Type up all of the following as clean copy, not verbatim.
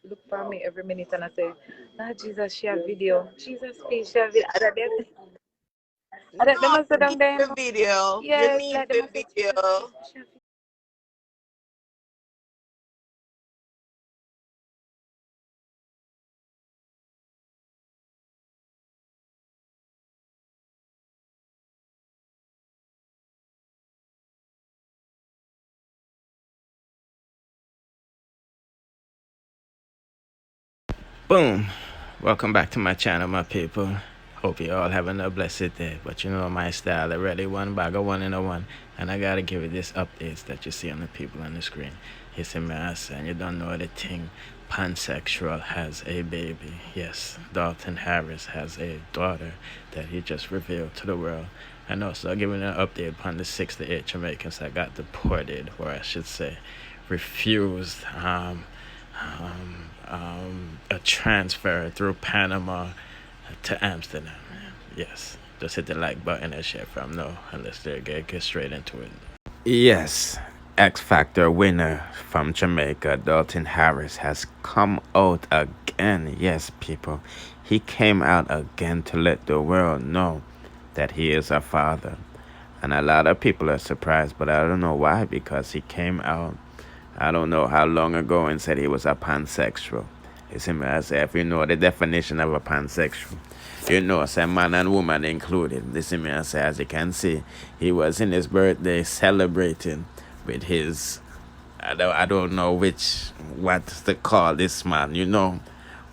look for me every minute and I say, "Ah, Jesus, share video. Jesus, please share video." Them No, must sit you down need there. the video. You Yes, need like them the must say, video. Jesus, please share video. Boom! Welcome back to my channel, my people. Hope you all having a blessed day. But you know my style already, one bag of one in a one. And I gotta give you this updates that you see on the people on the screen. It's a mess and you don't know the thing. Pansexual has a baby. Yes, Dalton Harris has a daughter that he just revealed to the world. And also giving an update upon the 68 Jamaicans that got deported, or I should say, refused a transfer through Panama to Amsterdam. Yes, just hit the like button and share from now, and let's get straight into it. Yes, X Factor winner from Jamaica, Dalton Harris, has come out again. Yes, people, he came out again to let the world know that he is a father. And a lot of people are surprised, but I don't know why, because he came out, I don't know how long ago, and said he was a pansexual. You see me, I say, if you know the definition of a pansexual, you know, say man and woman included. You see me, I say, as you can see, he was in his birthday celebrating with his, I don't know what to call this man, you know,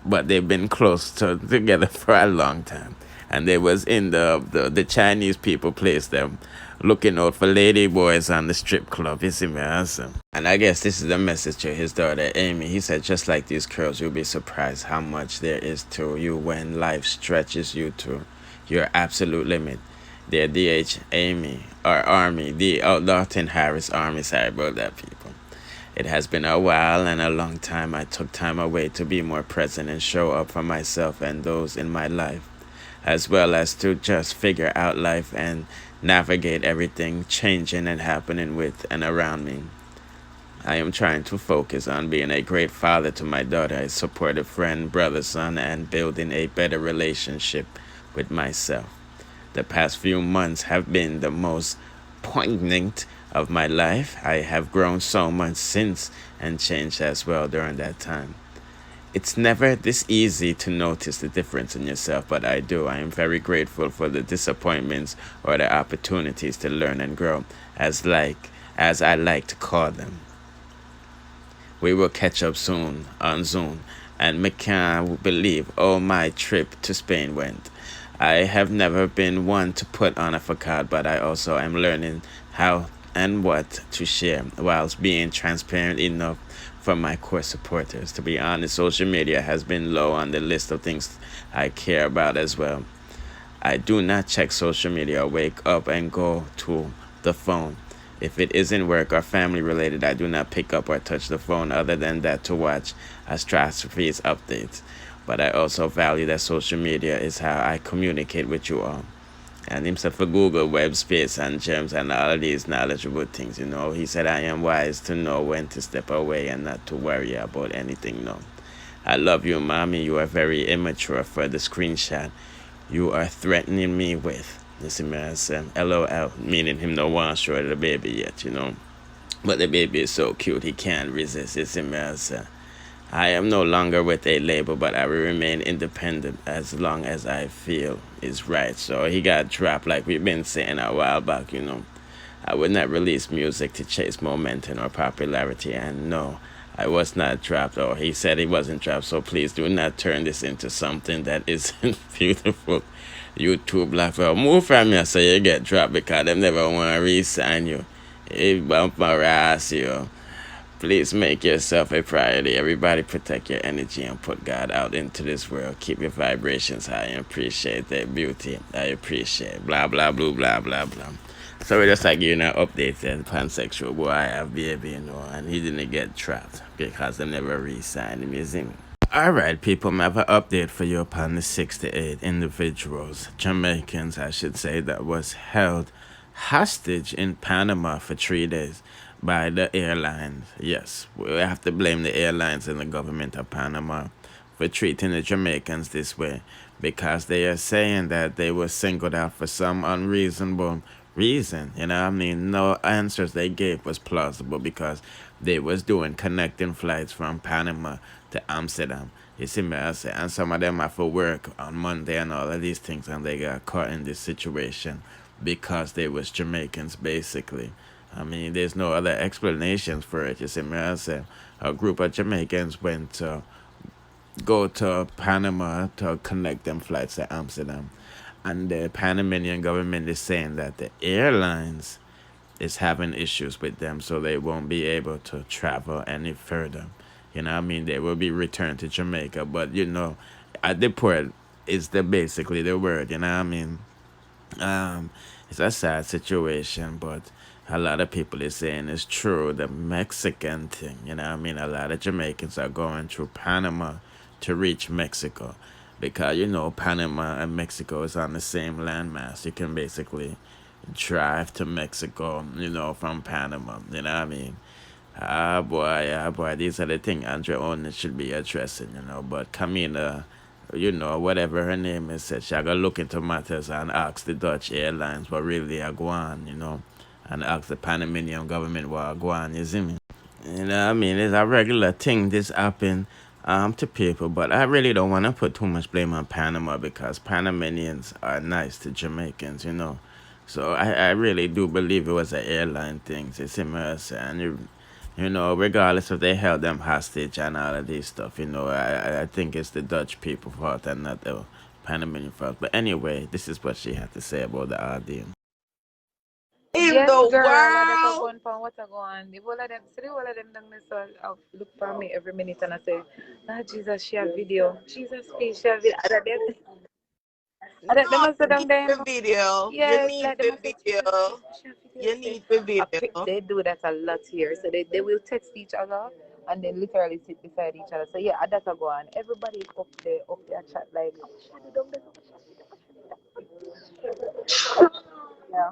but they've been together for a long time. And they was in the Chinese people placed them looking out for lady boys on the strip club. You see me, awesome. And I guess this is the message to his daughter Amy. He said, just like these girls, you'll be surprised how much there is to you when life stretches you to your absolute limit. Dear DH Amy, or Army, the Dalton Harris Army, sorry about that, people. It has been a while and a long time. I took time away to be more present and show up for myself and those in my life, as well as to just figure out life and navigate everything changing and happening with and around me. I am trying to focus on being a great father to my daughter, a supportive friend, brother, son, and building a better relationship with myself. The past few months have been the most poignant of my life. I have grown so much since and changed as well during that time. It's never this easy to notice the difference in yourself, but I do. I am very grateful for the disappointments or the opportunities to learn and grow, as I like to call them. We will catch up soon on Zoom, and me can't believe how my trip to Spain went. I have never been one to put on a facade, but I also am learning how and what to share whilst being transparent enough for my core supporters. To be honest, social media has been low on the list of things I care about as well. I do not check social media, wake up and go to the phone. If it isn't work or family related, I do not pick up or touch the phone other than that to watch Astrophy's updates. But I also value that social media is how I communicate with you all. And himself for Google, web space, and gems, and all of these knowledgeable things, you know. He said, I am wise to know when to step away and not to worry about anything, no. I love you, mommy. You are very immature for the screenshot you are threatening me with. Listen, man, LOL, meaning him no one show the baby yet, you know. But the baby is so cute, he can't resist. Listen, man, I am no longer with a label, but I will remain independent as long as I feel is right. So he got dropped, like we've been saying a while back, you know. I would not release music to chase momentum or popularity, and no, I was not dropped, or he said he wasn't dropped, so please do not turn this into something that isn't beautiful. YouTube like, well, move from here so you get dropped because them never want to re-sign you. It bump my ass, you. Please make yourself a priority. Everybody protect your energy and put God out into this world. Keep your vibrations high and appreciate their beauty. I appreciate blah, blah, blah, blah, blah, blah. So we just like giving an update that pansexual boy I have baby, you know, and he didn't get trapped because they never re-signed him, you see me? Alright, people, I have an update for you upon the 68 individuals, Jamaicans, I should say, that was held hostage in Panama for 3 days by the airlines. Yes, we have to blame the airlines and the government of Panama for treating the Jamaicans this way because they are saying that they were singled out for some unreasonable reason. You know, I mean, no answers they gave was plausible because they was doing connecting flights from Panama to Amsterdam. You see me, I say, and some of them have to work on Monday and all of these things, and they got caught in this situation because they was Jamaicans, basically. I mean, there's no other explanations for it. You see me, I say, a group of Jamaicans went to go to Panama to connect them flights to Amsterdam. And the Panamanian government is saying that the airlines is having issues with them, so they won't be able to travel any further. You know, I mean, they will be returned to Jamaica, but you know, at the port is the basically the word. You know, I mean, um, it's a sad situation, but a lot of people is saying it's true. The Mexican thing, you know, I mean, a lot of Jamaicans are going through Panama to reach Mexico because you know Panama and Mexico is on the same landmass. You can basically drive to Mexico, you know, from Panama. You know what I mean? Ah boy, these are the things Andre Owen should be addressing, you know. But Camila, you know, whatever her name is, said she gotta look into matters and ask the Dutch airlines what really are going, you know, and ask the Panamanian government what are going, you see me? You know what I mean? It's a regular thing this happen to people, but I really don't want to put too much blame on Panama because Panamanians are nice to Jamaicans, you know. So I really do believe it was an airline thing, you see me? And you know, regardless if they held them hostage and all of this stuff, you know, I think it's the Dutch people fault and not the Panamanian fault. But anyway, this is what she had to say about the audience. In Yes, the girl, I just world. one pound what I go on. The whole of them, see the whole of them down there, so I look for me every minute and I say, ah, Jesus, she have video. Jesus, please, she have video. No, They must sit you down need there. the video. You Yes, need like they the must say, Jesus, please, video. she have video. You Say, need the video. they do that a lot here. So they will text each other and then literally sit beside each other. So yeah, that's a go on. Everybody is up there chat like, yeah.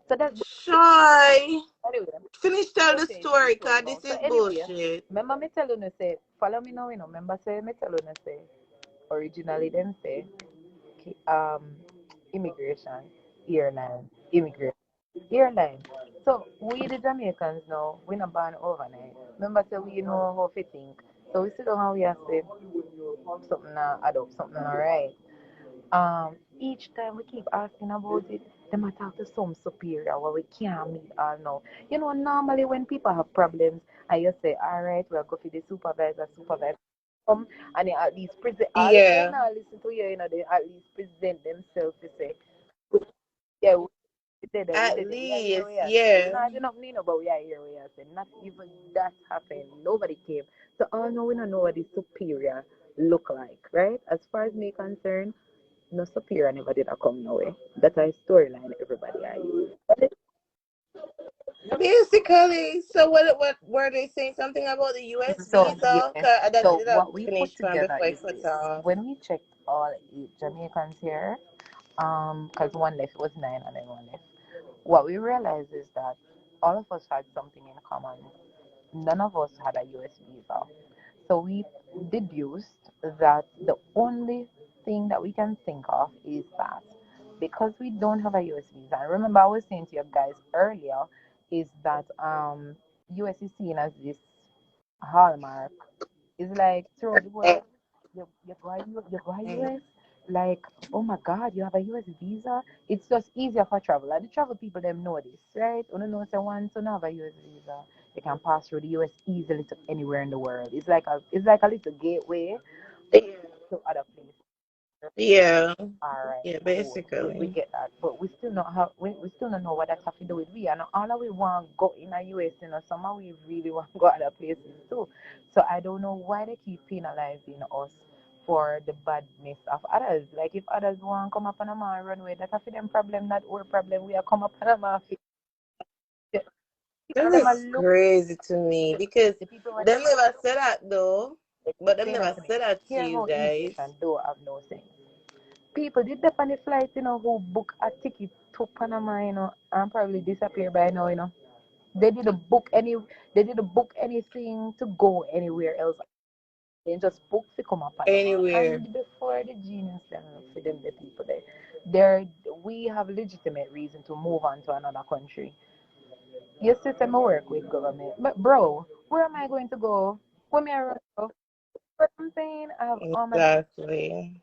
So that's Shy. anyway. Finish tell Don't the say it story, so cause now. this So is anyway, bullshit. remember me tell you say follow me now, you know. Remember say me tell you say originally them say um immigration, airline, immigration, airline. So we the Jamaicans now, we not born overnight. Remember say we know how to think. So we sit down and we have to say something add up, something alright. Each time we keep asking about it, they might talk to some superior where we can't meet all now. You know, normally when people have problems, I just say, all right, we'll go for the supervisor come and they at least present all if they Yeah. not listen to you, you know, they at least present themselves to say, yeah, we At did it, we are here, least, we are say. We yeah. not do nothing, but we are here, we are say. Not even that happened. Nobody came. So all now we don't know what the superior look like, right? As far as me concerned, no superior never did a come no way. That's a storyline everybody I use. Basically, so what were they saying something about the US So visa? yeah. Cause that So did have what we put finished from together before I is cut this. off. When we checked all 8 Jamaicans here, because one left, it was 9 and then one left. What we realized is that all of us had something in common. None of us had a US visa. So we deduced that the only thing that we can think of is that because we don't have a US visa, and remember I was saying to you guys earlier, is that US is seen as this hallmark. It's like throughout the world, you go US, like, oh my God, you have a US visa. It's just easier for travel. Like the travel people them know this, right? You know, say once you have a US visa, they can pass through the US easily to anywhere in the world. It's like a little gateway to other places. Yeah, All right, yeah, cool. We basically. get that, but we still not have we still don't know what that have to do with we. And all of we want go in the US, you know, some of we really want go other places too. So I don't know why they keep penalizing us for the badness of others. Like if others want come up Panama and run away, that's a them problem, not our problem. We are come up Panama. People That them a is look crazy to me because the people when them never said that though. they But them explain that never to me. said that to Hear you how guys. immigration do have no sense. People did that on the flight, you know, who book a ticket to Panama, you know, and probably disappear by now, you know. They didn't book any. They didn't book anything to go anywhere else. They just book to come up Panama. Anywhere. And before the genius them for them the people there, we have legitimate reason to move on to another country. You sit and work with government, but bro, where am I going to go? Where may I run to? But I'm saying I have all my Exactly.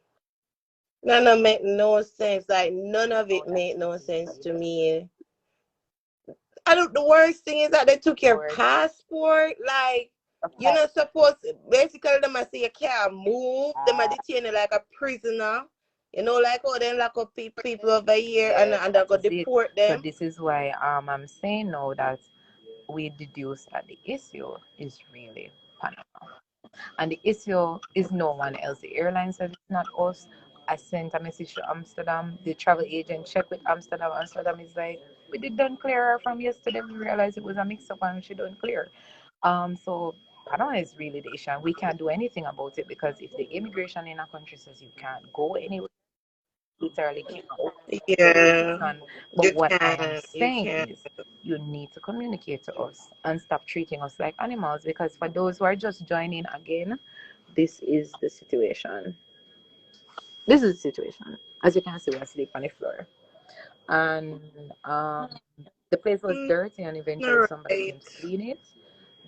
None of make no sense. Like none of it made no sense to me. I don't. The worst thing is that they took your passport. passport. Like you're not supposed. Basically, them I say you can't move. Them I detain you like a prisoner. You know, like how they lock up people over here Yes, and they that go is it. deport So them. this is why I'm saying now that we deduce that the issue is really Panama. And the issue is no one else. The airline said it's not us. I sent a message to Amsterdam. The travel agent checked with Amsterdam. Amsterdam is like, we did done clear her from yesterday. We realized it was a mix up and she done clear. So Panama is really the issue. And we can't do anything about it because if the immigration in a country says you can't go anywhere, literally can't open Yeah, immigration. But you what I am can. You saying can. is you need to communicate to us and stop treating us like animals because for those who are just joining again, this is the situation. This is the situation. As you can see, we're asleep on the floor. And the place was dirty, and eventually All somebody right. came to clean it.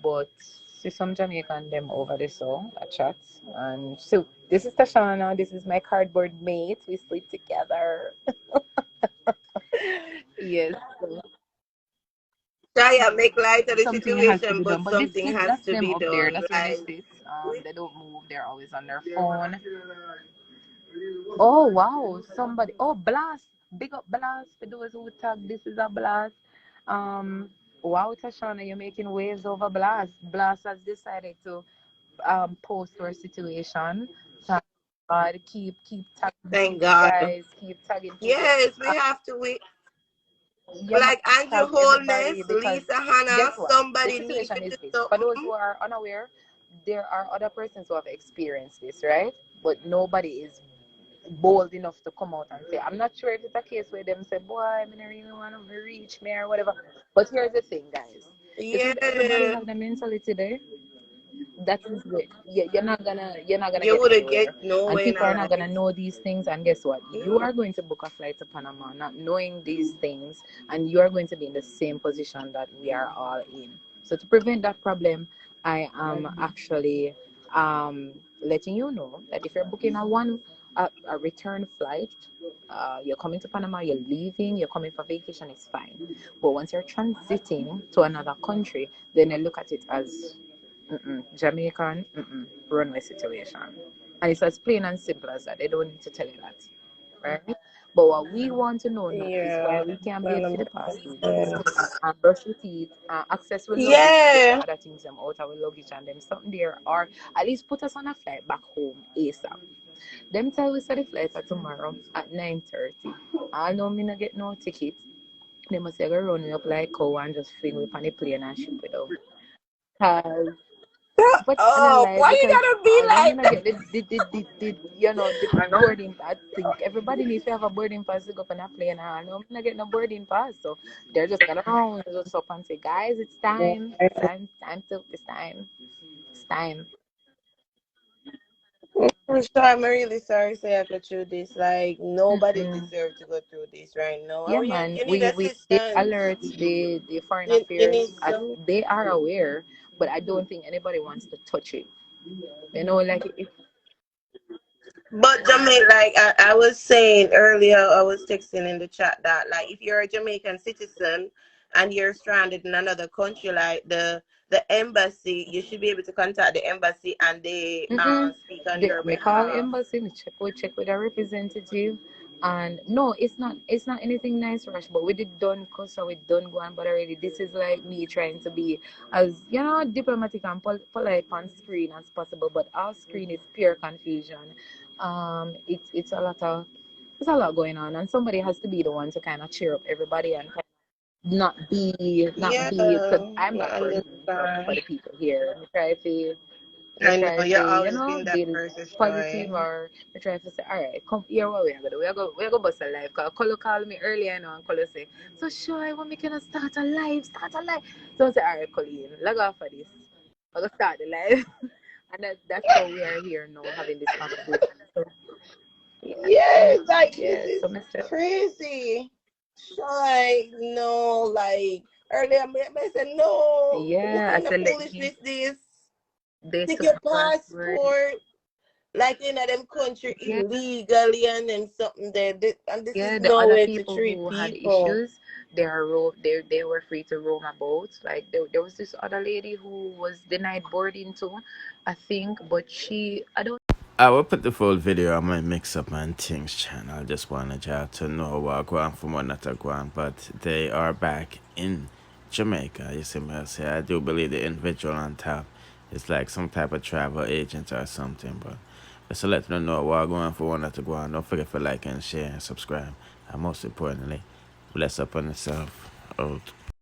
But see some Jamaican them over there so a chat. And so this is Tashana, this is my cardboard mate. We sleep together. Yes. So Try and make light of the something has to situation, be done. but But something has that's to them be up there. done. That's where they Like, sit. They don't move. They're always on their phone. Oh wow, somebody. Oh, blast! Big up blast for those who tag. This is a blast. Um, wow, Tashana, you're making waves over blast. Blast has decided to post our situation. Thank God, keep tagging thank people, God. guys. Keep tagging people. Yes, we have to. We You must like Andrew tag everybody Holness, because Lisa guess Hannah. what? The Somebody need situation to is do this. For those something. who are unaware, there are other persons who have experienced this, right? But nobody is bold enough to come out and say. I'm not sure if it's a case where them say, boy, I don't really want to reach me or whatever. But here's the thing, guys. If everybody Yeah, have the mentality there, that is it. You're not gonna you get would nowhere. get nowhere And in people are not life. gonna know these things. And guess what? You No. are going to book a flight to Panama not knowing these things, and you are going to be in the same position that we are all in. So to prevent that problem, I am actually letting you know that if you're booking a return flight, you're coming to Panama, you're leaving, you're coming for vacation, it's fine. But once you're transiting to another country, then they look at it as Jamaican runway situation. And it's as plain and simple as that. They don't need to tell you that. Right? But what we want to know now is why Yeah, we can't pay for the passports man. and brush your teeth and access with luggage and get the Yeah, other things them out of our luggage and them something there or at least put us on a flight back home ASAP. Them tell we say the flight are tomorrow at 9:30. I know me not get no ticket. They must say go run me up like cow and just fling me on the plane and ship it out. Cause but and I oh, lie why you because gotta be I know me like not that? get the boarding pass. I think everybody needs to have a boarding pass to go on a plane. I know me not get no boarding pass, so they're just gonna round us up and say, guys, it's time, it's time. For sure, I'm really sorry say I could through this. Like nobody Mm-mm. deserves to go through this right now. Yeah, And man, you need we did assistance. alert the foreign You affairs. need some. They are aware, but I don't think anybody wants to touch it. You know, like if But Jamaica, like I was saying earlier, I was texting in the chat that like if you're a Jamaican citizen and you're stranded in another country, like the embassy, you should be able to contact the embassy and they mm-mm. speak on your Me call behalf. embassy, me check with a representative. And no, it's not anything nice rush, but we did done cause so we done go on but already. This is like me trying to be as diplomatic and polite on screen as possible, but off screen is pure confusion. It's a lot going on and somebody has to be the one to kind of cheer up everybody and not be Yeah, because I'm I not burning for understand. the people here. I try to I I know try you to, always been that build person's positive, joy. or I try to say, all right, come here, what we are gonna do? We are gonna bust a live. Cause Colo called me earlier, and Colo say, so sure, I want me to start a live, start a live. So I say, all right, Colleen, log off for this. I'm gonna start the live, and that's how we are here now, having this conversation. So yeah, Yes, like this yeah. is So Mr. crazy. Shy, no, like earlier, I said, no, what Yeah, I kind of said let me foolishness this? this Take to your my password. passport, like in them country Yeah, illegally, and then something there. And this is yeah. The no other way to people treat who had people. issues, they were free to roam about. Like there was this other lady who was denied boarding too, I think, but I don't. I will put the full video on my Mix Up and Things channel. I just wanted y'all to know what going from what not going, but they are back in Jamaica. You see me I say I do believe the individual on top is like some type of travel agent or something, but just to let them know what going for one not to go on. Don't forget to like and share and subscribe. And most importantly, bless up on yourself. Out.